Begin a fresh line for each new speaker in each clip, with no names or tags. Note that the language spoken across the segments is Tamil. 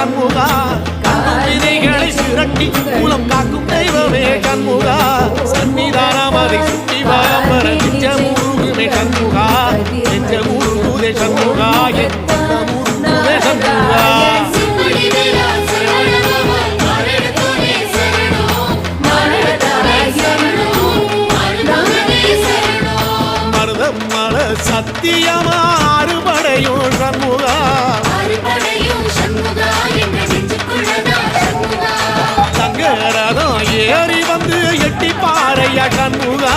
கண்முகா விதைகளை சுரட்டி மூலம் காக்கும் தெய்வமே கண்முகா சன்னிதானம் அதை சுற்றி வாம்பர நிச்சமுருகுமே கண்முகா நெஞ்சமுருகுதே கண்முகா முருகுதே கண்முகா மருதம் மல சத்தியமா அறுபடையும் கண்முகா தங்கரதம் ஏறி வந்து எட்டி பாறையா கண்முகா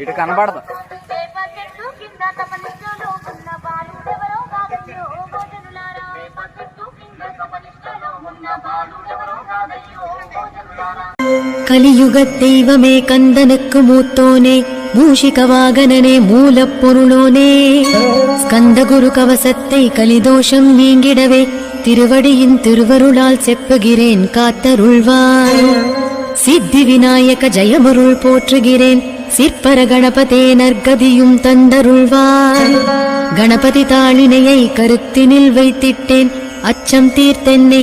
ఇటు కనబడదు
கலியுக தெய்வமே கந்தனுக்கு மூத்தோனே மூஷிக வாகனனே மூலப்பொருளோனே ஸ்கந்த குரு கவசத்தை கலிதோஷம் நீங்கிடவே திருவடியின் திருவருளால் செப்புகிறேன் காத்தருள்வாய் சித்தி விநாயக ஜெயமருள் போற்றுகிறேன் சிற்பர கணபதே நற்கதியும் தந்தருள்வாய் கணபதி தாளினையை கருத்தினில் வைத்திட்டேன் அச்சம் தீர்த்தென்னை